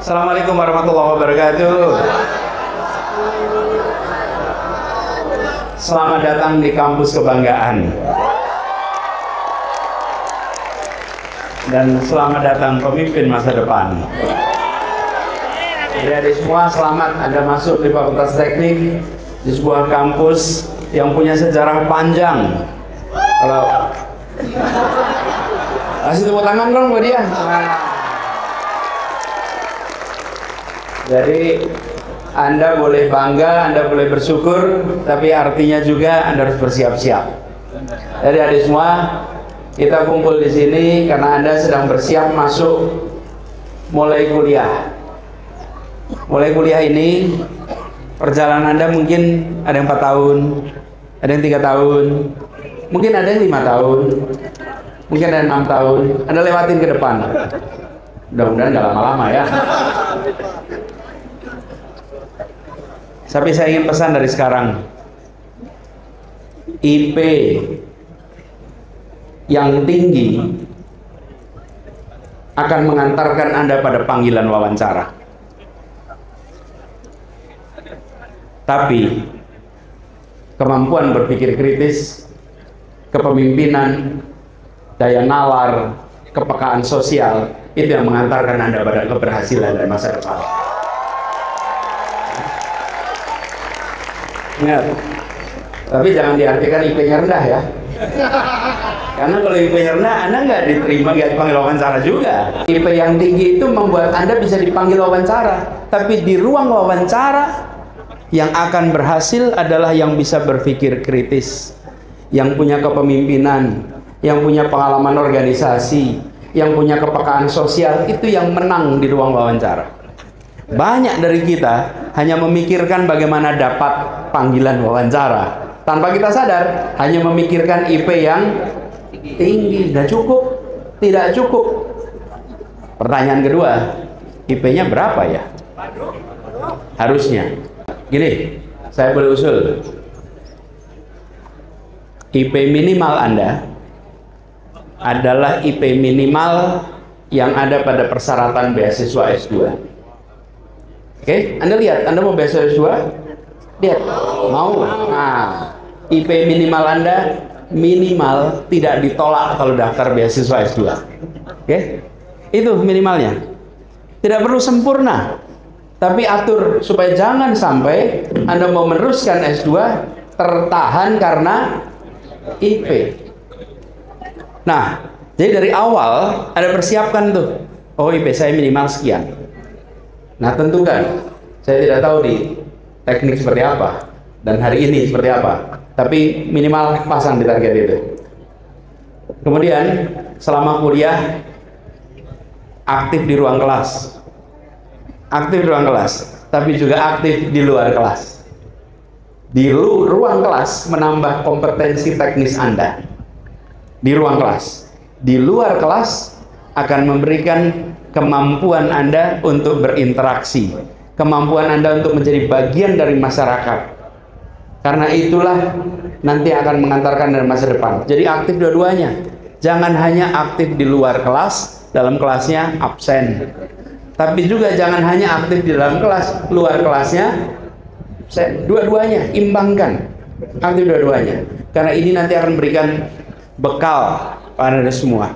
Assalamualaikum warahmatullahi wabarakatuh. Selamat datang di kampus kebanggaan. Dan selamat datang pemimpin masa depan. Jadi semua selamat Anda masuk di Fakultas Teknik, di sebuah kampus yang punya sejarah panjang. Kalau kasih tepuk tangan dong buat dia. Jadi Anda boleh bangga, Anda boleh bersyukur, tapi artinya juga Anda harus bersiap-siap. Jadi adik semua, kita kumpul di sini karena Anda sedang bersiap masuk mulai kuliah. Mulai kuliah ini perjalanan Anda mungkin ada yang 4 tahun, ada yang 3 tahun, mungkin ada yang 5 tahun, mungkin ada yang 6 tahun. Anda lewatin ke depan. Mudah-mudahan nggak lama-lama ya. Tapi saya ingin pesan dari sekarang, IP yang tinggi akan mengantarkan Anda pada panggilan wawancara. Tapi kemampuan berpikir kritis, kepemimpinan, daya nalar, kepekaan sosial, itu yang mengantarkan Anda pada keberhasilan dan masa depan. Ingat, tapi jangan diartikan IP-nya rendah ya. Karena kalau IP-nya rendah, Anda nggak diterima, nggak dipanggil wawancara juga. IP yang tinggi itu membuat Anda bisa dipanggil wawancara. Tapi di ruang wawancara, yang akan berhasil adalah yang bisa berpikir kritis, yang punya kepemimpinan, yang punya pengalaman organisasi, yang punya kepekaan sosial, itu yang menang di ruang wawancara. Banyak dari kita hanya memikirkan bagaimana dapat panggilan wawancara. Tanpa kita sadar, hanya memikirkan IP yang tinggi. Tidak cukup, tidak cukup. Pertanyaan kedua, IP-nya berapa ya? Harusnya. Gini, saya boleh usul. IP minimal Anda adalah IP minimal yang ada pada persyaratan beasiswa S2. Oke, Anda lihat, Anda mau beasiswa S2? Lihat, mau? Nah, IP minimal Anda minimal tidak ditolak kalau daftar beasiswa S2. Oke, itu minimalnya. Tidak perlu sempurna, tapi atur supaya jangan sampai Anda mau meneruskan S2 tertahan karena IP. Nah, jadi dari awal Anda persiapkan tuh, oh IP saya minimal sekian. Nah, tentukan, saya tidak tahu di teknik seperti apa dan hari ini seperti apa, tapi minimal pasang di target itu. Kemudian selama kuliah aktif di ruang kelas, aktif di ruang kelas, tapi juga aktif di luar kelas. Di ruang kelas menambah kompetensi teknis Anda. Di ruang kelas, di luar kelas akan memberikan kemampuan Anda untuk berinteraksi, kemampuan Anda untuk menjadi bagian dari masyarakat. Karena itulah nanti akan mengantarkan dari masa depan. Jadi aktif dua-duanya. Jangan hanya aktif di luar kelas, dalam kelasnya absen. Tapi juga jangan hanya aktif di dalam kelas, luar kelasnya absen. Dua-duanya, imbangkan. Aktif dua-duanya. Karena ini nanti akan memberikan bekal pada Anda semua.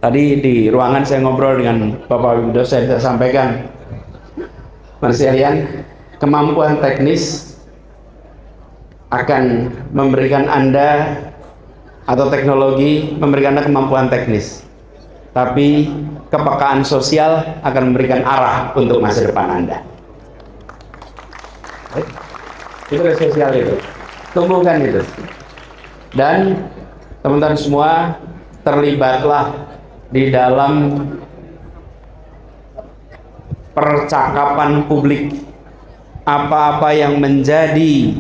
Tadi di ruangan saya ngobrol dengan Bapak Ibu dosen, saya sampaikan, Mas sekalian, kemampuan teknis akan memberikan Anda, atau teknologi memberikan Anda kemampuan teknis, tapi kepekaan sosial akan memberikan arah untuk masa depan Anda. Itu sosial itu, tumbuhkan itu. Dan teman-teman semua terlibatlah di dalam percakapan publik. Apa-apa yang menjadi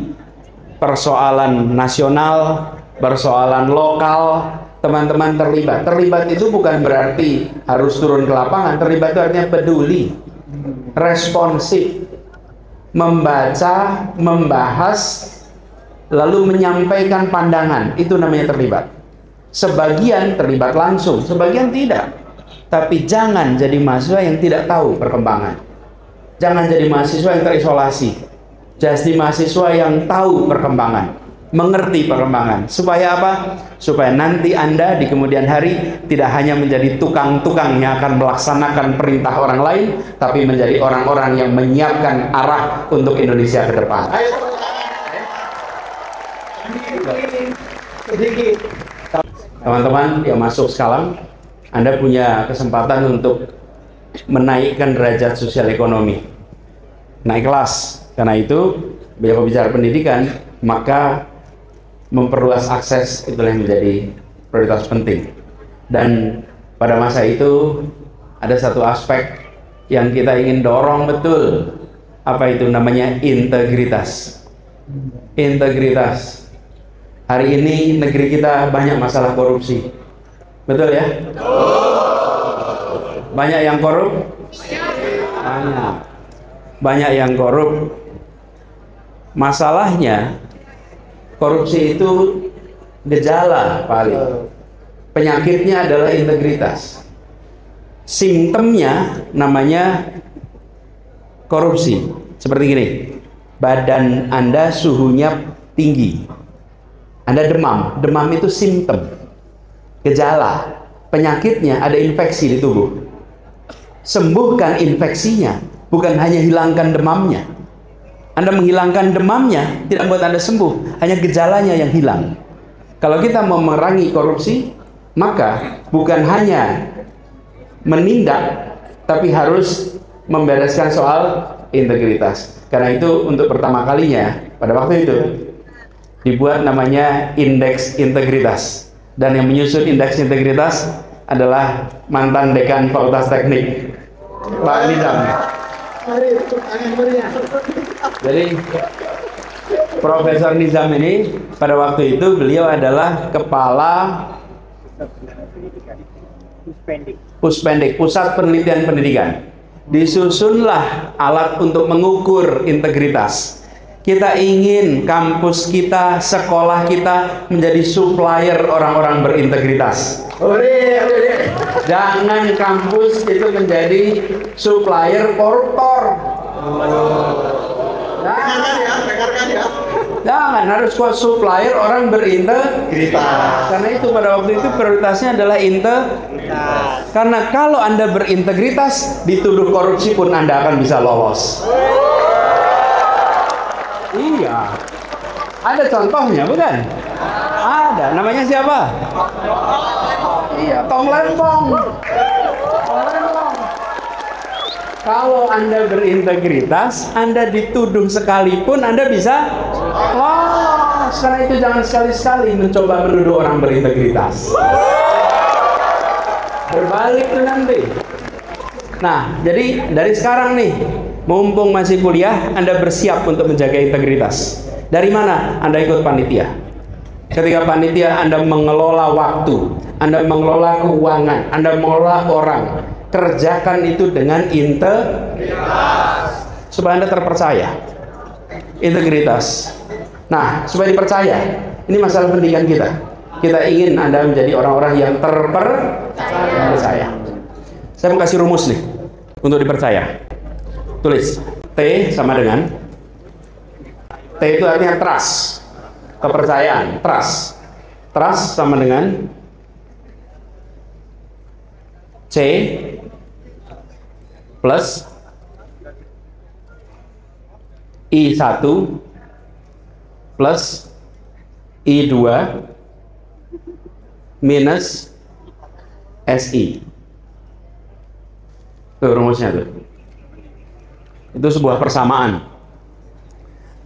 persoalan nasional, persoalan lokal, teman-teman terlibat. Terlibat itu bukan berarti harus turun ke lapangan. Terlibat itu artinya peduli, responsif, membaca, membahas, lalu menyampaikan pandangan. Itu namanya terlibat. Sebagian terlibat langsung, sebagian tidak. Tapi jangan jadi mahasiswa yang tidak tahu perkembangan. Jangan jadi mahasiswa yang terisolasi. Jadi mahasiswa yang tahu perkembangan, mengerti perkembangan. Supaya apa? Supaya nanti Anda di kemudian hari tidak hanya menjadi tukang-tukang yang akan melaksanakan perintah orang lain, tapi menjadi orang-orang yang menyiapkan arah untuk Indonesia ke depan. Teman-teman yang masuk sekarang, Anda punya kesempatan untuk menaikkan derajat sosial ekonomi, naik kelas. Karena itu, bila bicara pendidikan, maka memperluas akses itulah yang menjadi prioritas penting. Dan pada masa itu ada satu aspek yang kita ingin dorong betul. Apa itu namanya? Integritas. Integritas. Hari ini negeri kita banyak masalah korupsi. Betul ya? Banyak yang korup? Banyak. Banyak yang korup. Masalahnya korupsi itu gejala paling. Penyakitnya adalah integritas. Simptomnya namanya korupsi. Seperti gini. Badan Anda suhunya tinggi. Anda demam. Demam itu simptom. Gejala. Penyakitnya ada infeksi di tubuh. Sembuhkan infeksinya, bukan hanya hilangkan demamnya. Anda menghilangkan demamnya tidak membuat Anda sembuh, hanya gejalanya yang hilang. Kalau kita mau memerangi korupsi, maka bukan hanya menindak, tapi harus membereskan soal integritas. Karena itu untuk pertama kalinya pada waktu itu dibuat namanya indeks integritas. Dan yang menyusun indeks integritas adalah mantan dekan Fakultas Teknik, Pak Nizam. Jadi Profesor Nizam ini pada waktu itu beliau adalah kepala Puspendik, Pusat Penelitian Pendidikan. Disusunlah alat untuk mengukur integritas. Kita ingin kampus kita, sekolah kita menjadi supplier orang-orang berintegritas. Jangan kampus itu menjadi supplier koruptor. Jangan, harus supplier orang berintegritas. Karena itu pada waktu itu prioritasnya adalah integritas. Karena kalau Anda berintegritas, dituduh korupsi pun Anda akan bisa lolos. Iya, ada contohnya bukan? Ada, namanya siapa? Iya, Tong Lempong. Kalau Anda berintegritas, Anda dituduh sekalipun Anda bisa lolos. Karena itu jangan sekali-sekali mencoba menuduh orang berintegritas. Berbalik tuh nanti. Nah, jadi dari sekarang nih, mumpung masih kuliah, Anda bersiap untuk menjaga integritas. Dari mana? Anda ikut panitia. Ketika panitia, Anda mengelola waktu, Anda mengelola keuangan, Anda mengelola orang. Kerjakan itu dengan integritas. Supaya Anda terpercaya. Integritas. Nah, supaya dipercaya, ini masalah pendidikan kita. Kita ingin Anda menjadi orang-orang yang terpercaya. Saya mau kasih rumus nih untuk dipercaya. Tulis, T sama dengan T itu artinya trust, kepercayaan, trust. Trust sama dengan C plus I1 plus I2 minus SI. Tuh rumusnya tuh. Itu sebuah persamaan.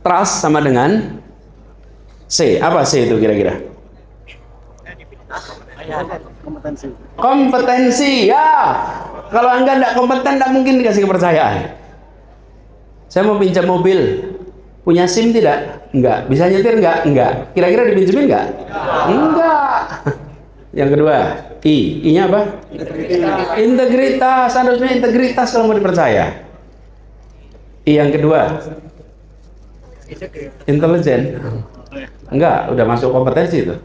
Trust sama dengan C. Apa C itu kira-kira? Kompetensi. Ya. Kalau Anda tidak kompeten, tidak mungkin dikasih kepercayaan. Saya mau pinjam mobil. Punya SIM tidak? Enggak. Bisa nyetir enggak? Enggak. Kira-kira dipinjemin enggak? Enggak. Yang kedua, I. I-nya apa? Integritas. Harusnya integritas kalau mau dipercaya. I yang kedua, intelijen. Enggak, udah masuk kompetensi itu.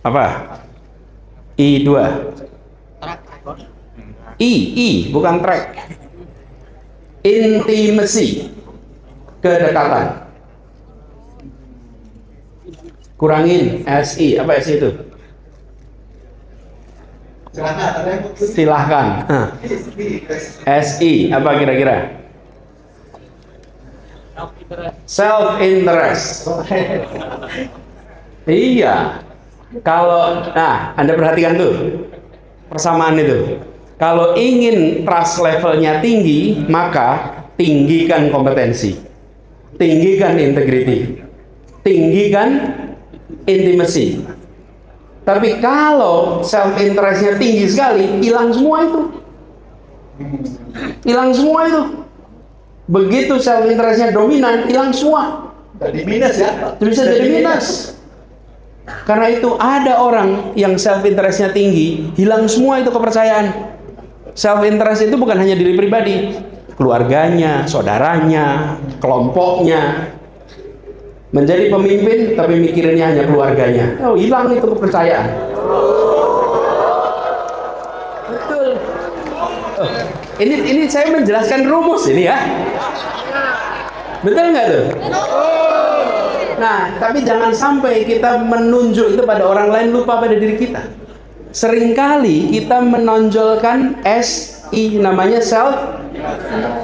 Apa? I2. I bukan track. Intimacy, kedekatan. Kurangin SI, apa SI itu? Silahkan. SI, apa kira-kira? Self interest. Iya. Kalau, nah, Anda perhatikan tuh persamaan itu. Kalau ingin trust levelnya tinggi, maka tinggikan kompetensi, tinggikan integrity, tinggikan intimacy. Tapi kalau self interestnya tinggi sekali, hilang semua itu. Hilang semua itu. Begitu self interestnya dominan, hilang semua. Jadi minus ya? Bisa jadi minus. Karena itu ada orang yang self interestnya tinggi, hilang semua itu kepercayaan. Self interest itu bukan hanya diri pribadi, keluarganya, saudaranya, kelompoknya. Menjadi pemimpin tapi mikirinnya hanya keluarganya. Oh, hilang itu kepercayaan. Betul. Oh, ini saya menjelaskan rumus ini ya. Betul nggak tuh? Nah, tapi jangan sampai kita menunjuk itu pada orang lain, lupa pada diri kita. Seringkali kita menonjolkan SI, namanya self.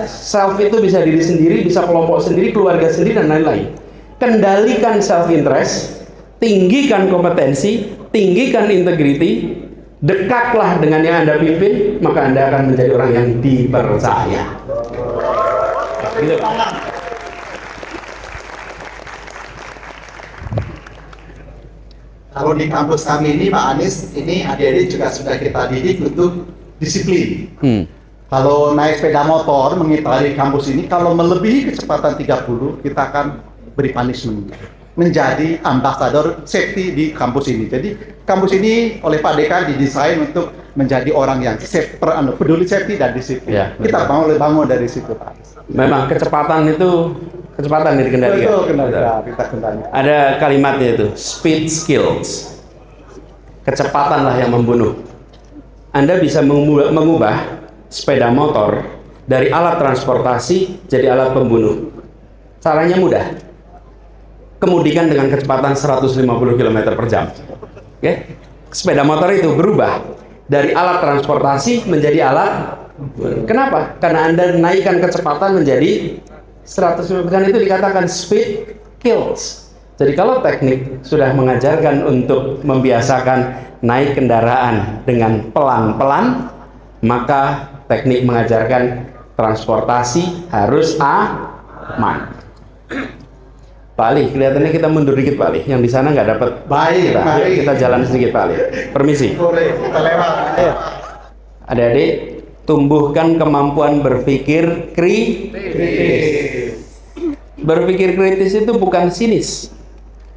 Self itu bisa diri sendiri, bisa kelompok sendiri, keluarga sendiri, dan lain-lain. Kendalikan self interest, tinggikan kompetensi, tinggikan integrity, dekatlah dengan yang Anda pimpin, maka Anda akan menjadi orang yang dipercaya. Gitu. Kalau di kampus kami ini, Pak Anies, ini adik-adik juga sudah kita didik untuk disiplin. Kalau naik sepeda motor mengitari kampus ini, kalau melebihi kecepatan 30, kita akan beri punishment. Menjadi ambasador safety di kampus ini. Jadi kampus ini oleh Pak Dekan didesain untuk menjadi orang yang peduli safety dan disiplin. Ya, kita bangun dari situ, Pak. Memang kecepatan itu kecepatan dikendalikan. Betul, kita kendalikan. Ada kalimatnya itu, speed skills. Kecepatanlah yang membunuh. Anda bisa mengubah sepeda motor dari alat transportasi jadi alat pembunuh. Caranya mudah. Kemudikan dengan kecepatan 150 km per jam. Oke? Sepeda motor itu berubah dari alat transportasi menjadi alat. Kenapa? Karena Anda naikkan kecepatan menjadi 150, itu dikatakan speed kills. Jadi kalau teknik sudah mengajarkan untuk membiasakan naik kendaraan dengan pelan-pelan, maka teknik mengajarkan transportasi harus aman. Pak Ali, kelihatannya kita mundur dikit Pak Ali. Yang di sana nggak dapat. Baik, kita jalan sedikit Pak Ali. Permisi. Kita lewat. Adik-adik, tumbuhkan kemampuan berpikir kritis. Berpikir kritis itu bukan sinis.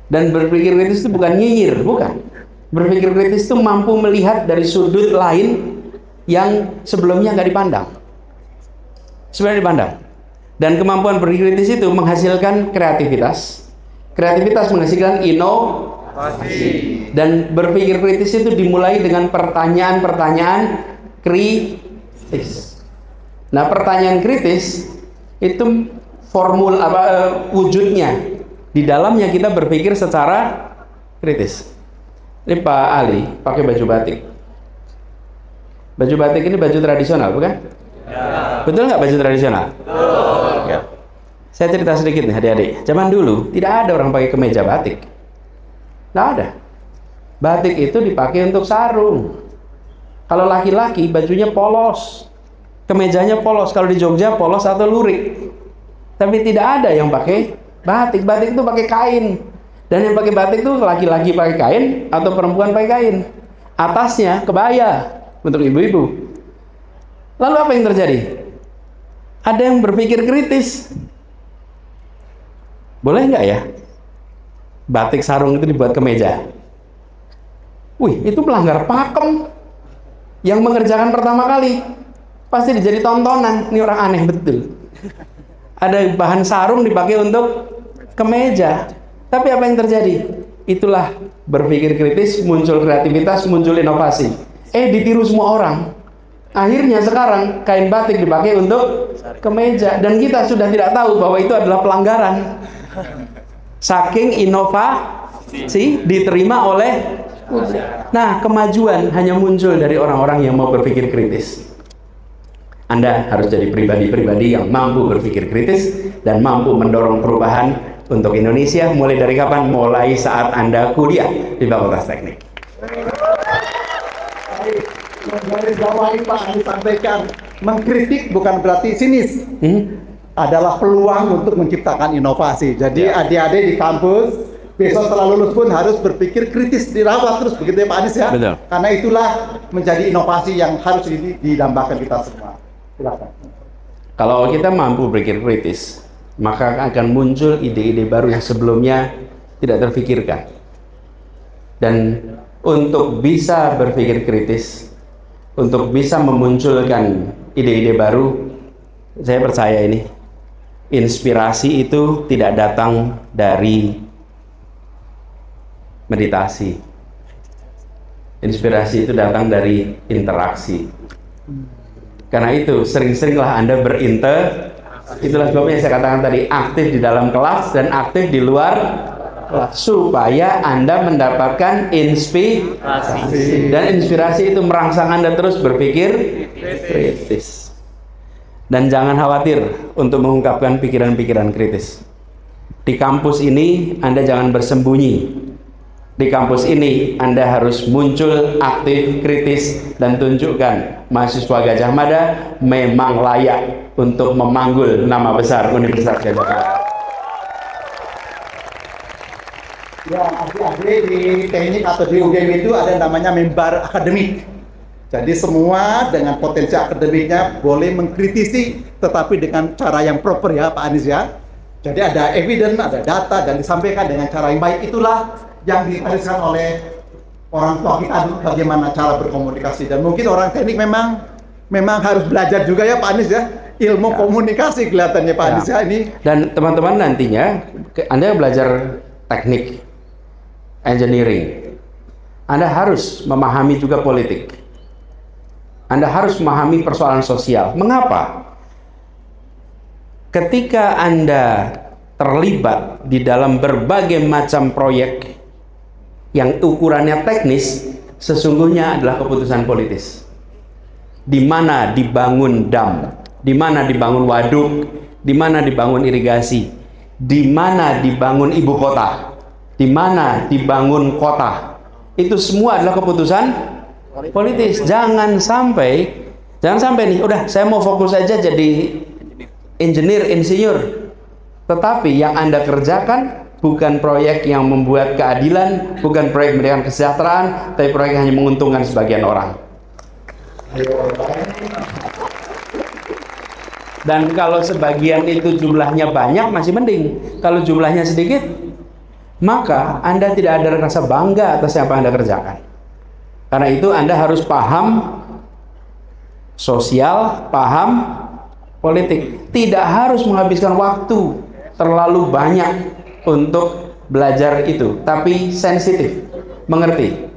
Dan berpikir kritis itu bukan nyinyir, bukan. Berpikir kritis itu mampu melihat dari sudut lain yang sebelumnya nggak dipandang. Sebenarnya dipandang. Dan kemampuan berpikir kritis itu menghasilkan kreativitas. Kreativitas menghasilkan inovasi. Dan berpikir kritis itu dimulai dengan pertanyaan-pertanyaan kritis. Nah, pertanyaan kritis itu wujudnya di dalamnya kita berpikir secara kritis. Ini Pak Ali pakai baju batik. Baju batik ini baju tradisional, bukan? Ya. Betul nggak baju tradisional? Betul. Ya. Saya cerita sedikit nih adik-adik. Zaman dulu tidak ada orang pakai kemeja batik. Nggak ada. Batik itu dipakai untuk sarung. Kalau laki-laki bajunya polos, kemejanya polos. Kalau di Jogja polos atau lurik. Tapi tidak ada yang pakai batik. Batik itu pakai kain. Dan yang pakai batik itu laki-laki pakai kain atau perempuan pakai kain. Atasnya kebaya untuk ibu-ibu. Lalu apa yang terjadi? Ada yang berpikir kritis. Boleh nggak ya batik sarung itu dibuat kemeja? Wih, itu melanggar pakem. Yang mengerjakan pertama kali pasti jadi tontonan. Ini orang aneh betul. Ada bahan sarung dipakai untuk kemeja. Tapi apa yang terjadi? Itulah berpikir kritis, muncul kreativitas, muncul inovasi. Ditiru semua orang. Akhirnya sekarang kain batik dipakai untuk kemeja, dan kita sudah tidak tahu bahwa itu adalah pelanggaran. Saking inovasi diterima oleh publik. Nah, kemajuan hanya muncul dari orang-orang yang mau berpikir kritis. Anda harus jadi pribadi-pribadi yang mampu berpikir kritis dan mampu mendorong perubahan untuk Indonesia. Mulai dari kapan? Mulai saat Anda kuliah di Fakultas Teknik. Dari bawah ini Pak Anies sampaikan, mengkritik bukan berarti sinis. Adalah peluang untuk menciptakan inovasi. Jadi adik-adik di kampus besok setelah lulus pun harus berpikir kritis, dirawat terus, begitu ya Pak Anies ya. Betul. Karena itulah menjadi inovasi yang harus didambakan kita semua. Silakan. Kalau kita mampu berpikir kritis, maka akan muncul ide-ide baru yang sebelumnya tidak terfikirkan. Dan untuk bisa berpikir kritis, untuk bisa memunculkan ide-ide baru, saya percaya ini, inspirasi itu tidak datang dari meditasi. Inspirasi itu datang dari interaksi. Karena itu, sering-seringlah Anda itulah sebabnya saya katakan tadi, aktif di dalam kelas dan aktif di luar kelas, supaya Anda mendapatkan inspirasi. Dan inspirasi itu merangsang Anda terus berpikir kritis. Dan jangan khawatir untuk mengungkapkan pikiran-pikiran kritis. Di kampus ini Anda jangan bersembunyi. Di kampus ini Anda harus muncul, aktif, kritis, dan tunjukkan mahasiswa Gajah Mada memang layak untuk memanggul nama besar Universitas Gajah Mada. Ya, adik-adik di teknik atau di UGM itu ada namanya mimbar akademik. Jadi semua dengan potensi akademiknya boleh mengkritisi, tetapi dengan cara yang proper ya Pak Anies ya. Jadi ada evidence, ada data, dan disampaikan dengan cara yang baik. Itulah yang diajarkan oleh orang tua kita, bagaimana cara berkomunikasi. Dan mungkin orang teknik memang harus belajar juga ya Pak Anies ya, ilmu komunikasi kelihatannya Pak Anies ya ini. Dan teman-teman nantinya Anda belajar teknik engineering, Anda harus memahami juga politik. Anda harus memahami persoalan sosial. Mengapa? Ketika Anda terlibat di dalam berbagai macam proyek yang ukurannya teknis, sesungguhnya adalah keputusan politis. Di mana dibangun dam, di mana dibangun waduk, di mana dibangun irigasi, di mana dibangun ibu kota, di mana dibangun kota. Itu semua adalah keputusan politis. Jangan sampai nih, udah saya mau fokus aja jadi insinyur. Tetapi yang Anda kerjakan bukan proyek yang membuat keadilan, bukan proyek memberikan kesejahteraan, tapi proyek yang hanya menguntungkan sebagian orang. Dan kalau sebagian itu jumlahnya banyak masih mending. Kalau jumlahnya sedikit, maka Anda tidak ada rasa bangga atas apa yang Anda kerjakan. Karena itu Anda harus paham sosial, paham politik. Tidak harus menghabiskan waktu terlalu banyak untuk belajar itu, tapi sensitif, mengerti.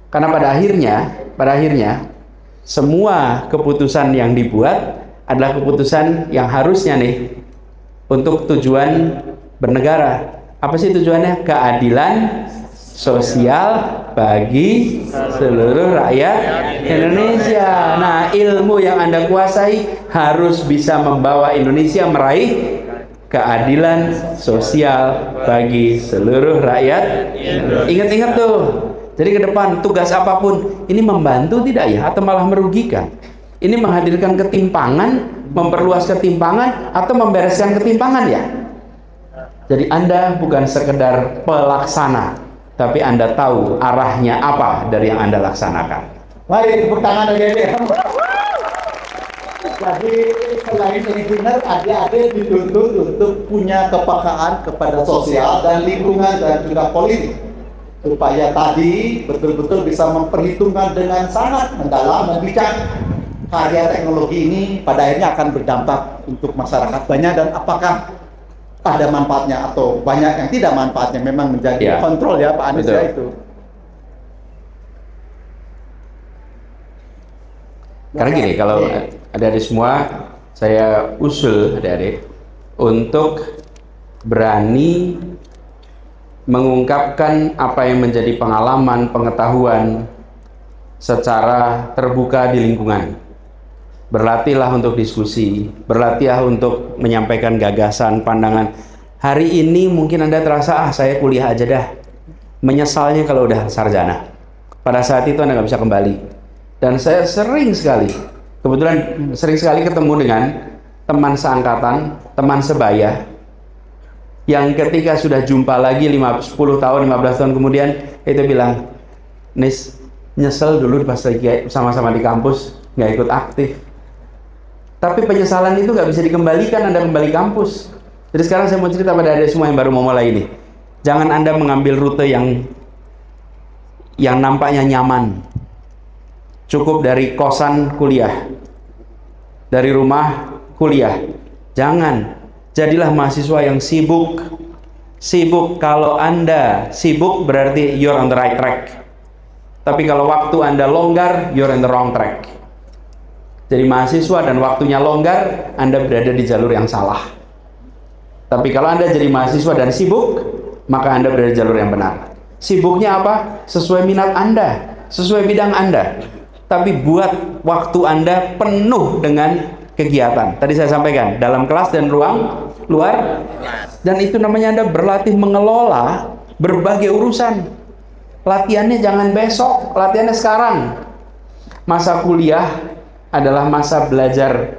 Karena pada akhirnya semua keputusan yang dibuat adalah keputusan yang harusnya nih untuk tujuan bernegara. Apa sih tujuannya? Keadilan sosial bagi seluruh rakyat Indonesia. Nah, ilmu yang Anda kuasai harus bisa membawa Indonesia meraih keadilan sosial bagi seluruh rakyat. Ingat-ingat tuh. Jadi ke depan tugas apapun ini membantu tidak ya, atau malah merugikan? Ini menghadirkan ketimpangan, memperluas ketimpangan, atau membereskan ketimpangan ya? Jadi Anda bukan sekedar pelaksana, tapi Anda tahu arahnya apa dari yang Anda laksanakan. Mari tepuk tangan adik-adik. Jadi selain engineer, adik-adik dituntut untuk punya kepekaan kepada sosial dan lingkungan dan juga politik, supaya tadi betul-betul bisa memperhitungkan dengan sangat mendalam dan bijak karya teknologi ini pada akhirnya akan berdampak untuk masyarakat banyak, dan apakah ada manfaatnya atau banyak yang tidak manfaatnya, memang menjadi kontrol ya Pak Anies ya itu. Karena gini, kalau adik-adik semua, saya usul adik-adik untuk berani mengungkapkan apa yang menjadi pengalaman, pengetahuan secara terbuka di lingkungan. Berlatihlah untuk diskusi, berlatihlah untuk menyampaikan gagasan, pandangan. Hari ini mungkin Anda terasa, saya kuliah aja dah. Menyesalnya kalau udah sarjana. Pada saat itu Anda nggak bisa kembali. Dan saya sering sekali, kebetulan sering sekali ketemu dengan teman seangkatan, teman sebaya, yang ketika sudah jumpa lagi 10 tahun, 15 tahun kemudian, itu bilang, Nis, nyesel dulu pas lagi sama-sama di kampus, nggak ikut aktif. Tapi penyesalan itu nggak bisa dikembalikan Anda kembali kampus. Jadi sekarang saya mau cerita pada adik semua yang baru mau mulai ini. Jangan Anda mengambil rute yang nampaknya nyaman. Cukup dari kosan kuliah, dari rumah kuliah. Jangan. Jadilah mahasiswa yang sibuk. Sibuk, kalau Anda sibuk berarti you're on the right track. Tapi kalau waktu Anda longgar, you're on the wrong track. Jadi mahasiswa dan waktunya longgar, Anda berada di jalur yang salah. Tapi kalau Anda jadi mahasiswa dan sibuk, maka Anda berada di jalur yang benar. Sibuknya apa? Sesuai minat Anda, sesuai bidang Anda. Tapi buat waktu Anda penuh dengan kegiatan. Tadi saya sampaikan, dalam kelas dan ruang luar. Dan itu namanya Anda berlatih mengelola berbagai urusan. Latihannya jangan besok, latihannya sekarang. Masa kuliah adalah masa belajar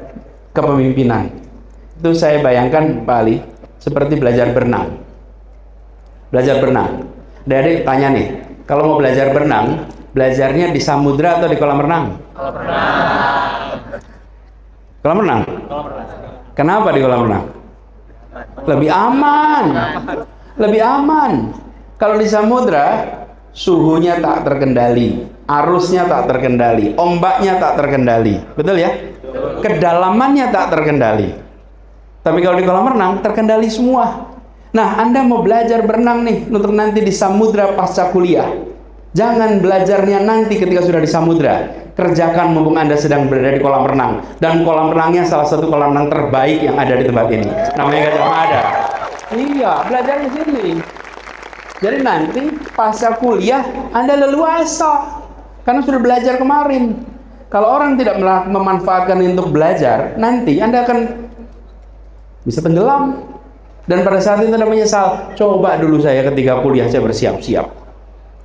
kepemimpinan. Itu saya bayangkan Pak Ali seperti belajar berenang. Belajar berenang. Dari tanya nih, kalau mau belajar berenang, belajarnya di samudra atau di kolam renang? Kolam renang. Kolam renang? Kenapa di kolam renang? Lebih aman. Lebih aman. Kalau di samudra, suhunya tak terkendali, arusnya tak terkendali, ombaknya tak terkendali, betul ya? Kedalamannya tak terkendali. Tapi kalau di kolam renang terkendali semua. Nah, Anda mau belajar berenang nih untuk nanti di samudra pasca kuliah. Jangan belajarnya nanti ketika sudah di samudra. Kerjakan mumpung Anda sedang berada di kolam renang. Dan kolam renangnya salah satu kolam renang terbaik yang ada di tempat ini. Namanya Gajah Mada. Iya, belajar di sini. Jadi nanti pasca kuliah Anda leluasa karena sudah belajar kemarin. Kalau orang tidak memanfaatkan untuk belajar, nanti Anda akan bisa tenggelam. Dan pada saat itu Anda menyesal. Coba dulu saya ketika kuliah saya bersiap-siap.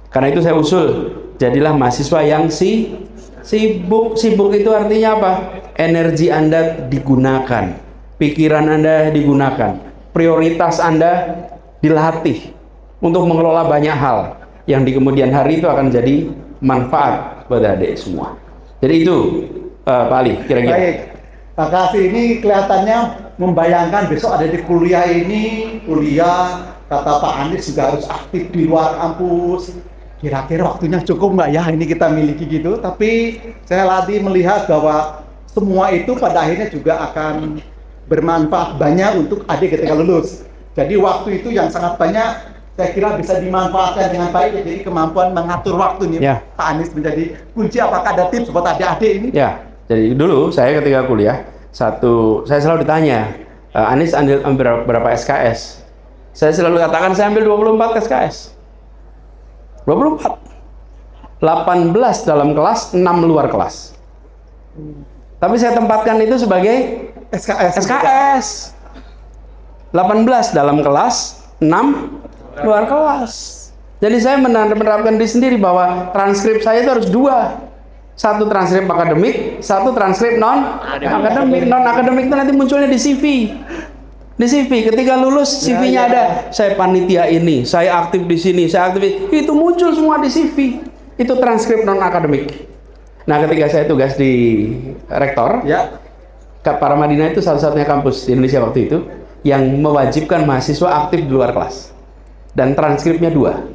Karena itu saya usul, jadilah mahasiswa yang sibuk. Sibuk itu artinya apa? Energi Anda digunakan, pikiran Anda digunakan, prioritas Anda dilatih untuk mengelola banyak hal yang di kemudian hari itu akan jadi manfaat pada adik semua. Jadi itu Pak Ali kira-kira. Baik, Pak Kasih, ini kelihatannya membayangkan besok ada di kuliah ini, kuliah kata Pak Anies juga harus aktif di luar kampus. Kira-kira waktunya cukup nggak ya ini kita miliki gitu? Tapi saya lagi melihat bahwa semua itu pada akhirnya juga akan bermanfaat banyak untuk adik ketika lulus. Jadi waktu itu yang sangat banyak saya kira bisa dimanfaatkan dengan baik. Jadi kemampuan mengatur waktu nih Pak Anies menjadi kunci. Apakah ada tips buat adik-adik ini? Ya, jadi dulu saya ketika kuliah saya selalu ditanya, Anies ambil berapa SKS? Saya selalu katakan saya ambil 24 SKS. 24. 18 dalam kelas, 6 luar kelas. Tapi saya tempatkan itu sebagai SKS. 18 dalam kelas, 6 luar kelas. Jadi saya menerapkan diri sendiri bahwa transkrip saya itu harus 2. Satu transkrip akademik, satu transkrip non akademik. Non akademik itu nanti munculnya di CV. Di CV ketika lulus CV-nya ada, saya panitia ini, saya aktif di sini, saya aktif itu muncul semua di CV. Itu transkrip non akademik. Nah, ketika saya tugas di rektor, Para Madinah itu salah-satunya kampus di Indonesia waktu itu yang mewajibkan mahasiswa aktif di luar kelas. Dan transkripnya 2.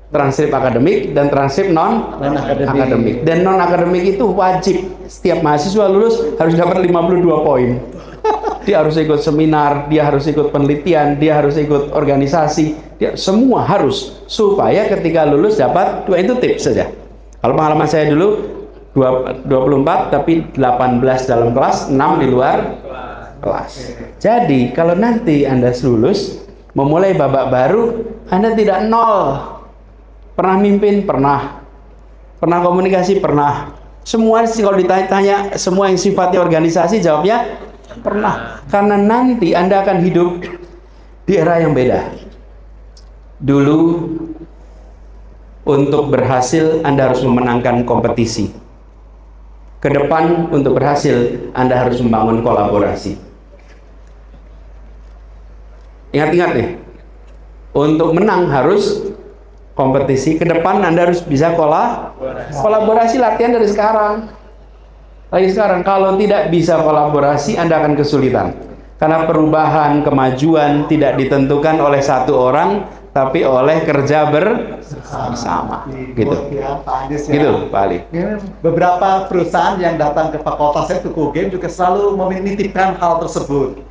Transkrip akademik dan transkrip non akademik. Dan non akademik itu wajib. Setiap mahasiswa lulus harus dapat 52 poin. Dia harus ikut seminar, dia harus ikut penelitian, dia harus ikut organisasi, dia semua harus supaya ketika lulus dapat 2. Itu tips saja. Kalau pengalaman saya dulu, 24 tapi 18 dalam kelas, 6 di luar kelas. Jadi kalau nanti Anda lulus memulai babak baru, Anda tidak nol. Pernah mimpin? Pernah. Pernah komunikasi? Pernah. Semua kalau ditanya semua yang sifatnya organisasi, jawabnya pernah. Karena nanti Anda akan hidup di era yang beda. Dulu untuk berhasil Anda harus memenangkan kompetisi. Ke depan untuk berhasil Anda harus membangun kolaborasi. Ingat-ingat nih, untuk menang harus kompetisi. Ke depan Anda harus bisa kolaborasi, latihan dari sekarang. Lagi sekarang, kalau tidak bisa kolaborasi Anda akan kesulitan. Karena perubahan, kemajuan tidak ditentukan oleh satu orang, tapi oleh kerja bersama. Gitu. Gitu, Pak Ali. Beberapa perusahaan yang datang ke fakultas saya, ke UGM juga selalu menitipkan hal tersebut.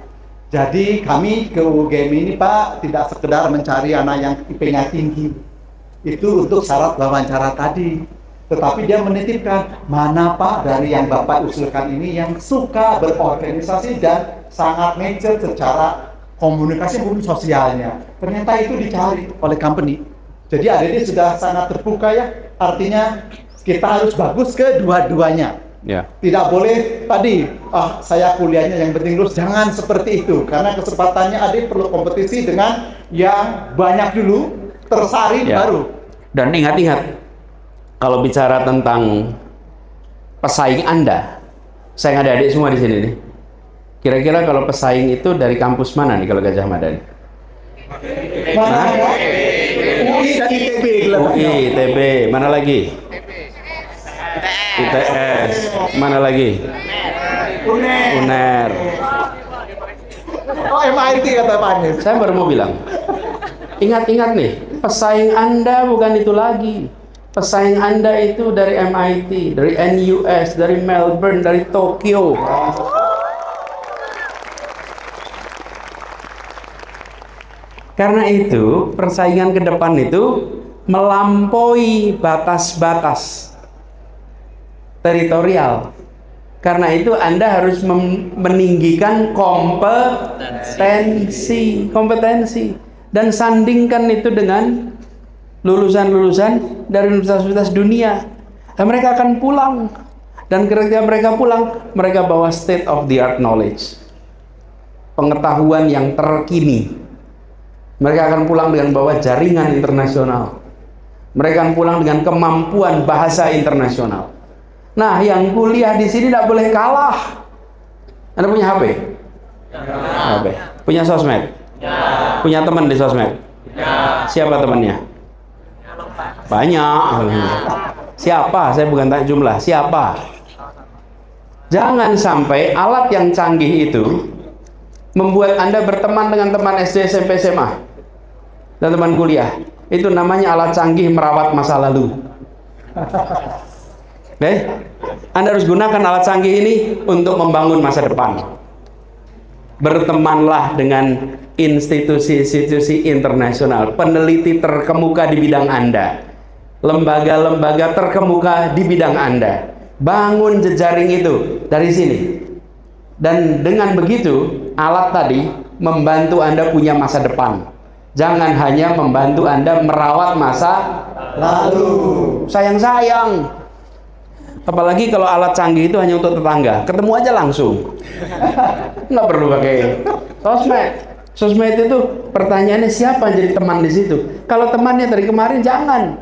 Jadi kami ke UGM ini Pak, tidak sekedar mencari anak yang IP-nya tinggi. Itu untuk syarat wawancara tadi. Tetapi dia menitipkan, mana Pak dari yang Bapak usulkan ini yang suka berorganisasi dan sangat mature secara komunikasi maupun sosialnya. Ternyata itu dicari oleh company. Jadi adik sudah sangat terbuka ya. Artinya kita harus bagus kedua-duanya. Ya. Tidak boleh tadi, saya kuliahnya yang penting lulus. Jangan seperti itu. Karena kesempatannya adik perlu kompetisi dengan yang banyak dulu, tersaring baru. Dan ingat-ingat, kalau bicara tentang pesaing Anda, saya ada adik semua di sini nih. Kira-kira kalau pesaing itu dari kampus mana nih kalau Gajah Mada nih? Mana? UI dan ITB. UI, ITB, mana lagi? ITS, mana lagi? UNER. Oh, MIT kata Pak Anies. Saya baru mau bilang, ingat-ingat nih, pesaing Anda bukan itu lagi. Pesaing Anda itu dari MIT, dari NUS, dari Melbourne, dari Tokyo. Karena itu, persaingan ke depan itu melampaui batas-batas teritorial. Karena itu Anda harus meninggikan kompetensi dan sandingkan itu dengan lulusan-lulusan dari universitas dunia. Dan mereka akan pulang, dan ketika mereka pulang, mereka bawa state of the art knowledge, pengetahuan yang terkini. Mereka akan pulang dengan bawa jaringan internasional. Mereka akan pulang dengan kemampuan bahasa internasional. Nah, yang kuliah di sini tidak boleh kalah. Anda punya HP? HP. Punya sosmed? Punya teman di sosmed? Siapa temannya? Banyak. Siapa? Saya bukan tanya jumlah. Siapa? Jangan sampai alat yang canggih itu membuat Anda berteman dengan teman SD, SMP, SMA dan teman kuliah. Itu namanya alat canggih merawat masa lalu. Anda harus gunakan alat canggih ini untuk membangun masa depan. Bertemanlah dengan institusi-institusi internasional, peneliti terkemuka di bidang Anda, lembaga-lembaga terkemuka di bidang Anda. Bangun jejaring itu dari sini. Dan dengan begitu, alat tadi membantu Anda punya masa depan. Jangan hanya membantu Anda merawat masa lalu. Sayang-sayang. Apalagi kalau alat canggih itu hanya untuk tetangga. Ketemu aja langsung. Nggak perlu pakai sosmed. Sosmed itu pertanyaannya siapa yang jadi teman di situ. Kalau temannya dari kemarin, jangan.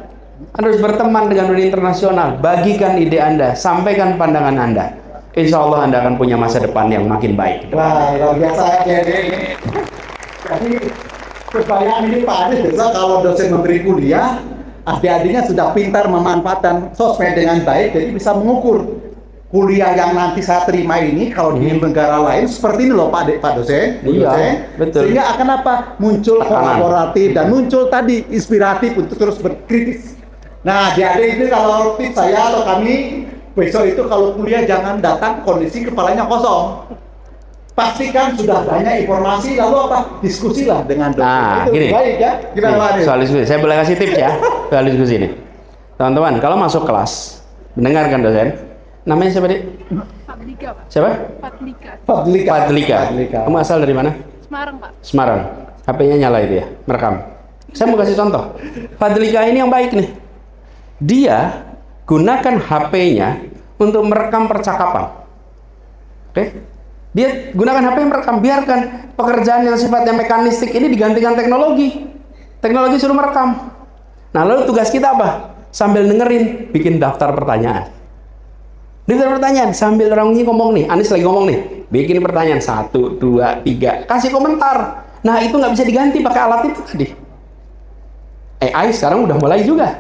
Anda harus berteman dengan dunia internasional. Bagikan ide Anda. Sampaikan pandangan Anda. Insya Allah Anda akan punya masa depan yang makin baik. Wah, luar biasa ya. Jadi kebayang ini Pak Anies besok kalau dosen memberi kuliah, adik-adiknya sudah pintar memanfaatkan sosmed dengan baik, jadi bisa mengukur kuliah yang nanti saya terima ini kalau di negara lain seperti ini loh Pak dosen. Iya, betul. Sehingga akan apa? Muncul kolaboratif dan muncul tadi inspiratif untuk terus berkritis. Nah, adik-adik itu kalau tips saya atau kami besok itu kalau kuliah jangan datang kondisi kepalanya kosong. Pastikan sudah banyak informasi, lalu apa? Diskusilah dengan dosen. Nah, itu gini. baik ya. Gimana Pak Anies? Soal diskusi, saya boleh kasih tips ya soal diskusi ini. Teman-teman, kalau masuk kelas, mendengarkan dosen, Namanya siapa, Dik? Fadlika, Pak. Siapa? Fadlika. Fadlika. Kamu asal dari mana? Semarang, Pak. Semarang. HP-nya nyala itu ya, merekam. Saya mau kasih contoh. Fadlika ini yang baik nih. Dia gunakan HP-nya untuk merekam percakapan. Oke? Dia gunakan HP yang merekam. Biarkan pekerjaan yang sifatnya mekanistik ini digantikan teknologi. Teknologi suruh merekam. Nah, lalu tugas kita apa? Sambil dengerin, bikin daftar pertanyaan. Daftar pertanyaan, sambil orang ini ngomong nih, Anies lagi ngomong nih, bikin pertanyaan 1, 2, 3, kasih komentar. Nah, itu nggak bisa diganti pakai alat itu tadi. AI sekarang udah mulai juga.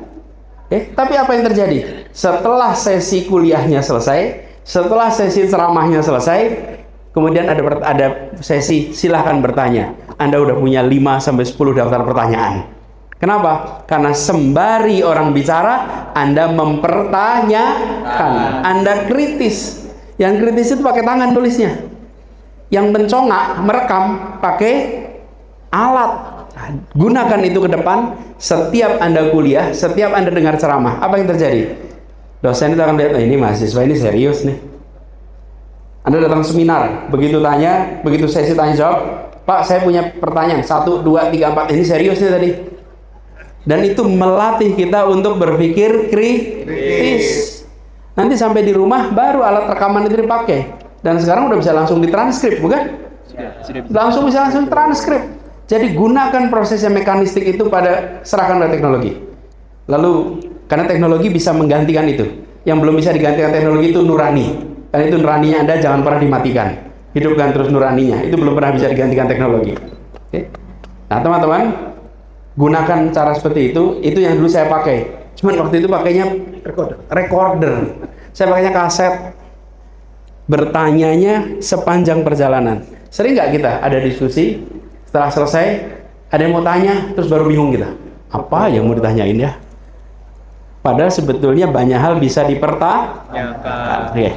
Tapi apa yang terjadi? Setelah sesi kuliahnya selesai, setelah sesi ceramahnya selesai, kemudian ada sesi silahkan bertanya. Anda udah punya 5-10 daftar pertanyaan. Kenapa? Karena sembari orang bicara, Anda mempertanyakan. Anda kritis. Yang kritis itu pakai tangan tulisnya. Yang mencongak, merekam pakai alat. Gunakan itu ke depan. Setiap Anda kuliah, setiap Anda dengar ceramah, apa yang terjadi? Dosen itu akan lihat, ini mahasiswa ini serius nih. Anda datang seminar, begitu tanya, begitu sesi tanya jawab, Pak, saya punya pertanyaan 1, 2, 3, 4, ini serius nih tadi. Dan itu melatih kita untuk berpikir kritis. Nanti sampai di rumah baru alat rekaman itu dipakai. Dan sekarang udah bisa langsung ditranskrip, bukan? Langsung bisa transkrip. Jadi gunakan proses yang mekanistik itu serahkan pada teknologi. Lalu karena teknologi bisa menggantikan itu. Yang belum bisa digantikan teknologi itu nurani. Karena itu nuraninya Anda jangan pernah dimatikan. Hidupkan terus nuraninya. Itu belum pernah bisa digantikan teknologi. Oke? Nah, teman-teman, gunakan cara seperti itu yang dulu saya pakai. Cuman waktu itu pakainya recorder. Saya pakainya kaset. Bertanyanya sepanjang perjalanan. Sering nggak kita ada diskusi, setelah selesai ada yang mau tanya, terus baru bingung kita. Apa yang mau ditanyain ya? Padahal sebetulnya banyak hal bisa dipertanyakan. Oke.